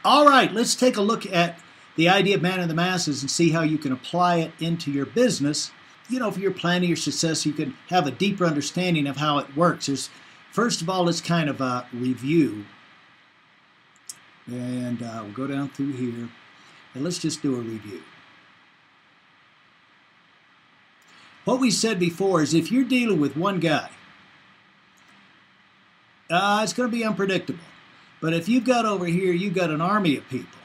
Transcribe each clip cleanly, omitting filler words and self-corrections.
All right, let's take a look at the idea of man of the masses and see how you can apply it into your business. You know, for your planning, your success, you can have a deeper understanding of how it works. First of all, let's kind of review. And we'll go down through here. And let's just do a review. What we said before is if you're dealing with one guy, it's going to be unpredictable. But if you've got over here, you've got an army of people,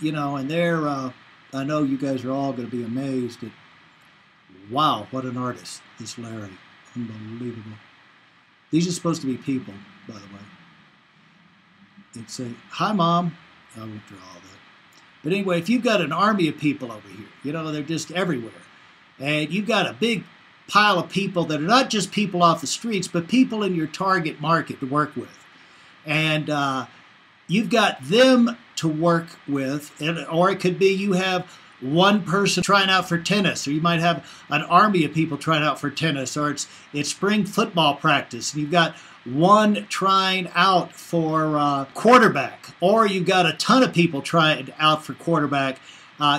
you know, and they're, I know you guys are all going to be amazed at, wow, what an artist, this Larry. Unbelievable. These are supposed to be people, by the way. It's a, hi, Mom. I won't draw all that. But anyway, if you've got an army of people over here, you know, they're just everywhere. And you've got a big pile of people that are not just people off the streets, but people in your target market to work with. And you've got them to work with, or it could be you have one person trying out for tennis, or you might have an army of people trying out for tennis, or it's spring football practice, and you've got one trying out for quarterback, or you've got a ton of people trying out for quarterback.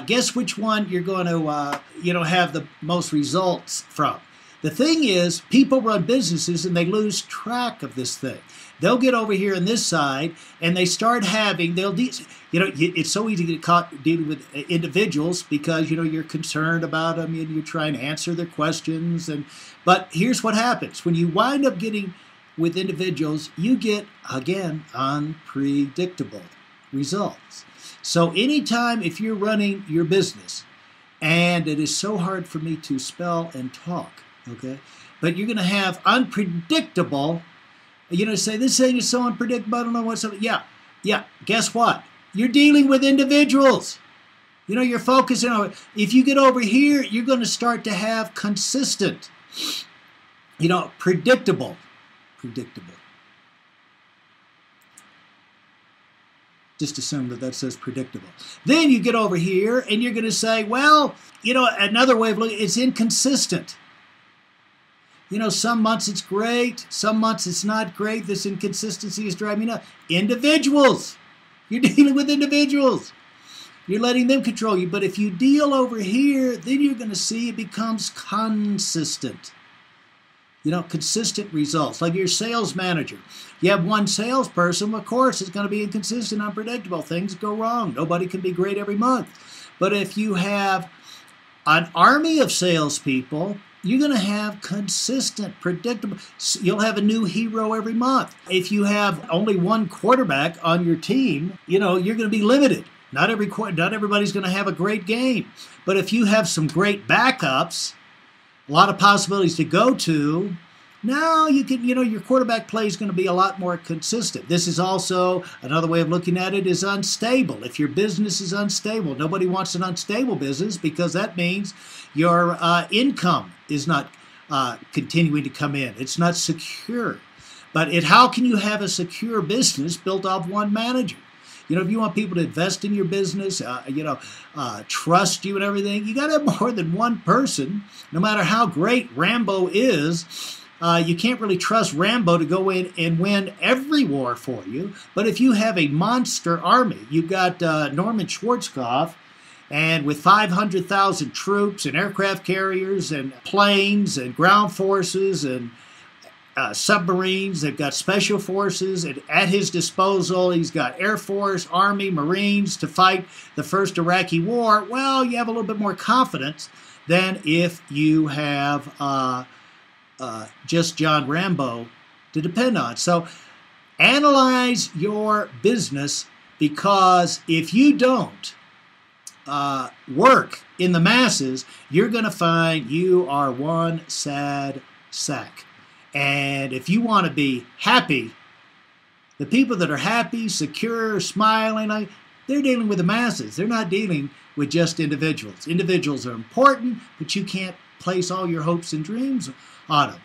Guess which one you're going to, you know, have the most results from. The thing is, people run businesses and they lose track of this thing. They'll get over here on this side and they start having, you know, it's so easy to get caught dealing with individuals because, you know, you're concerned about them and you're trying to answer their questions. But here's what happens. When you wind up getting with individuals, you get, again, unpredictable results. So anytime if you're running your business, and it is so hard for me to spell and talk, okay, but you're going to have unpredictable, you know, say this thing is so unpredictable, I don't know what's up. Yeah, guess what? You're dealing with individuals. You know, you're focusing on it. If you get over here, you're going to start to have consistent, you know, predictable. Just assume that says predictable. Then you get over here and you're going to say, well, you know, another way of looking, it's inconsistent. You know, some months it's great, some months it's not great. This inconsistency is driving me nuts. Individuals. You're dealing with individuals. You're letting them control you. But if you deal over here, then you're going to see it becomes consistent. You know, consistent results. Like your sales manager. You have one salesperson, of course, it's going to be inconsistent, unpredictable. Things go wrong. Nobody can be great every month. But if you have an army of salespeople, you're going to have consistent, predictable. You'll have a new hero every month. If you have only one quarterback on your team, you know, you're going to be limited. Not everybody's going to have a great game. But if you have some great backups, a lot of possibilities to go to, now you can, you know, your quarterback play is going to be a lot more consistent. This is also another way of looking at it is unstable. If your business is unstable, nobody wants an unstable business because that means your income is not continuing to come in. It's not secure. But how can you have a secure business built off one manager? You know, if you want people to invest in your business, you know, trust you and everything, you got to have more than one person. No matter how great Rambo is, you can't really trust Rambo to go in and win every war for you. But if you have a monster army, you've got Norman Schwarzkopf, and with 500,000 troops and aircraft carriers and planes and ground forces and submarines, they've got special forces, and at his disposal, he's got Air Force, Army, Marines to fight the first Iraqi war. Well, you have a little bit more confidence than if you have just John Rambo to depend on. So analyze your business, because if you don't work in the masses, you're going to find you are one sad sack. And if you want to be happy, the people that are happy, secure, smiling, they're dealing with the masses. They're not dealing with just individuals. Individuals are important, but you can't place all your hopes and dreams on them.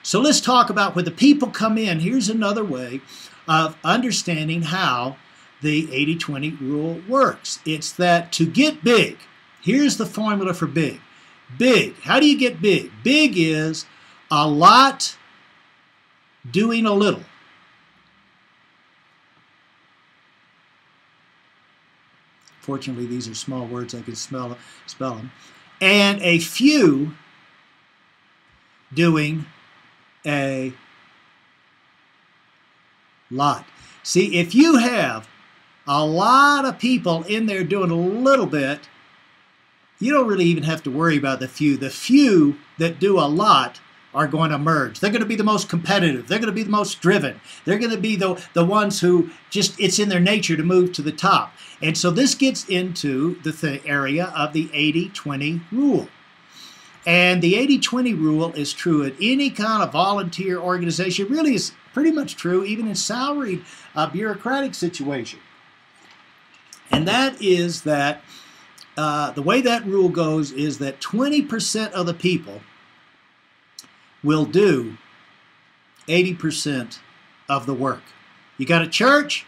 So let's talk about when the people come in. Here's another way of understanding how the 80-20 rule works. It's that to get big, here's the formula for big. Big, how do you get big? Big is a lot doing a little. Fortunately, these are small words. I can spell them. And a few doing a lot. See, if you have a lot of people in there doing a little bit, you don't really even have to worry about the few. The few that do a lot are going to merge. They're going to be the most competitive. They're going to be the most driven. They're going to be the ones who just, it's in their nature to move to the top. And so this gets into the area of the 80-20 rule. And the 80-20 rule is true at any kind of volunteer organization. It really is pretty much true even in salaried bureaucratic situation. And that is that the way that rule goes is that 20% of the people will do 80% of the work. You got a church,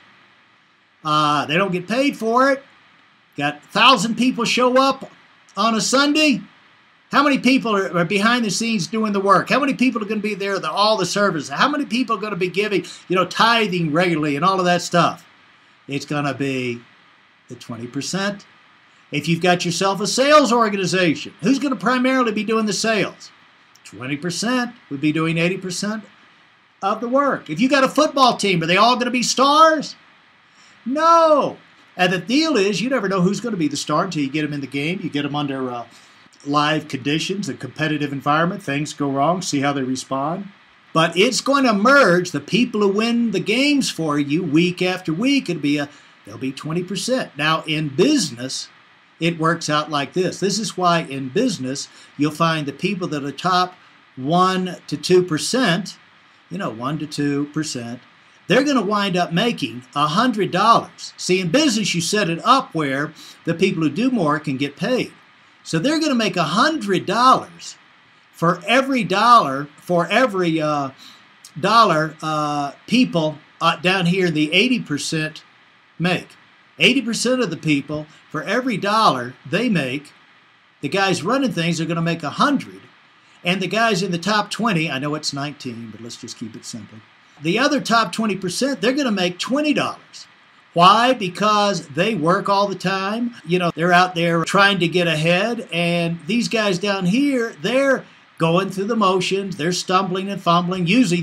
they don't get paid for it. Got 1,000 people show up on a Sunday. How many people are behind the scenes doing the work? How many people are going to be there at all the services? How many people are going to be giving, tithing regularly and all of that stuff? It's going to be the 20%. If you've got yourself a sales organization, who's going to primarily be doing the sales? 20% would be doing 80% of the work. If you got a football team, are they all going to be stars? No. And the deal is, you never know who's going to be the star until you get them in the game. You get them under live conditions, a competitive environment. Things go wrong. See how they respond. But it's going to merge the people who win the games for you week after week. They'll be 20%. Now, in business, it works out like this. This is why in business, you'll find the people that are top 1 to 2%, 1 to 2%, they're going to wind up making $100. See, in business, you set it up where the people who do more can get paid. So they're going to make $100 for every dollar, people down here in the 80% make. 80% of the people, for every dollar they make, the guys running things are going to make 100. And the guys in the top 20, I know it's 19, but let's just keep it simple. The other top 20%, they're going to make $20. Why? Because they work all the time. They're out there trying to get ahead. And these guys down here, they're going through the motions. They're stumbling and fumbling. Usually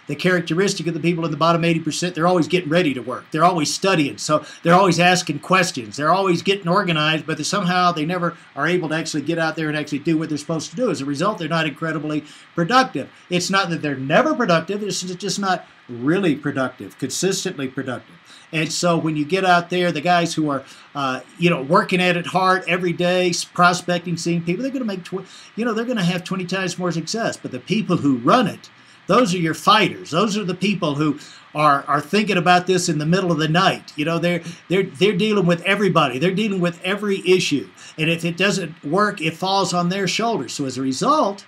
the characteristic of the people in the bottom 80%, they're always getting ready to work. They're always studying. So they're always asking questions. They're always getting organized, but somehow they never are able to actually get out there and actually do what they're supposed to do. As a result, they're not incredibly productive. It's not that they're never productive. It's just not really productive, consistently productive. And so when you get out there, the guys who are, working at it hard every day, prospecting, seeing people, they're going to make, they're going to have 20 times more success. But the people who run it, those are your fighters. Those are the people who are thinking about this in the middle of the night. They're dealing with everybody. They're dealing with every issue. And if it doesn't work, it falls on their shoulders. So as a result,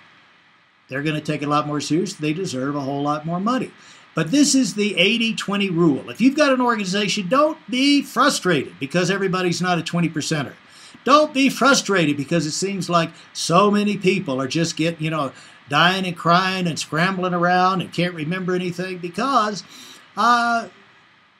they're going to take it a lot more seriously. They deserve a whole lot more money. But this is the 80-20 rule. If you've got an organization, don't be frustrated because everybody's not a 20%er. Don't be frustrated because it seems like so many people are just dying and crying and scrambling around and can't remember anything because out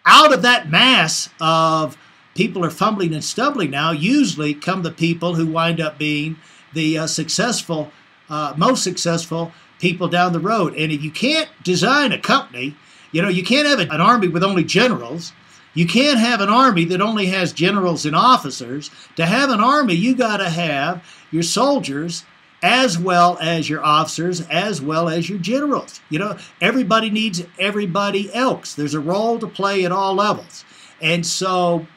of that mass of people are fumbling and stumbling now, usually come the people who wind up being the most successful people down the road. And if you can't design a company, you can't have an army with only generals. You can't have an army that only has generals and officers. To have an army, you got to have your soldiers as well as your officers, as well as your generals. Everybody needs everybody else. There's a role to play at all levels. And so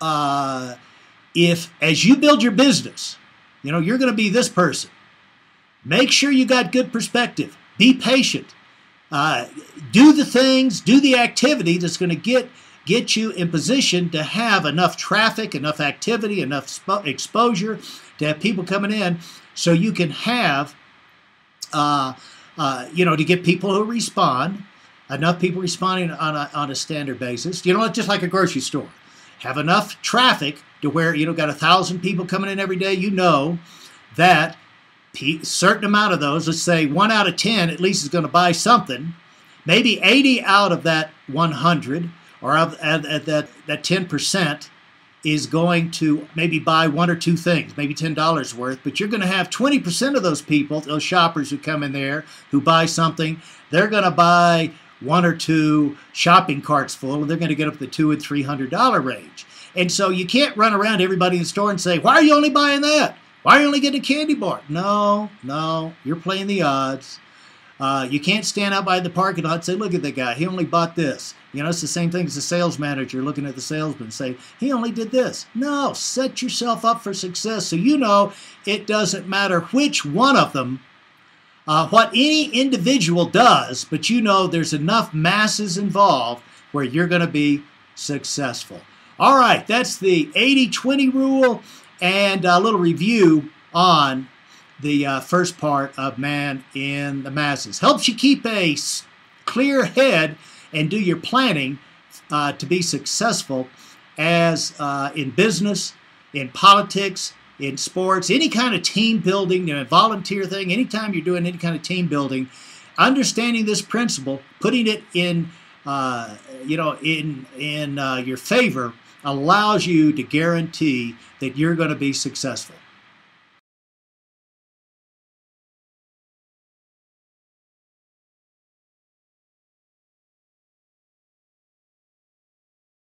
if, as you build your business, you're going to be this person, make sure you got good perspective. Be patient. Do the things, do the activity that's going to get you in position to have enough traffic, enough activity, enough exposure to have people coming in so you can have, to get people who respond, enough people responding on a standard basis. Just like a grocery store. Have enough traffic to where, got 1,000 people coming in every day. That a certain amount of those, let's say 1 out of 10 at least is going to buy something. Maybe 80 out of that 100 or of that 10% is going to maybe buy one or two things, maybe $10 worth, but you're going to have 20% of those people, those shoppers who come in there, who buy something, they're going to buy one or two shopping carts full, and they're going to get up to $200 and $300 range. And so you can't run around to everybody in the store and say, why are you only buying that? Why are you only getting a candy bar? No, you're playing the odds. You can't stand out by the parking lot and say, look at the guy, he only bought this. You know, it's the same thing as the sales manager looking at the salesman and say, he only did this. No, set yourself up for success so you know it doesn't matter which one of them, what any individual does, but you know there's enough masses involved where you're going to be successful. All right, that's the 80-20 rule and a little review on the first part of Man in the Masses. Helps you keep a clear head and do your planning to be successful as in business, in politics, in sports, any kind of team building, volunteer thing, anytime you're doing any kind of team building, understanding this principle, putting it in, in your favor allows you to guarantee that you're going to be successful.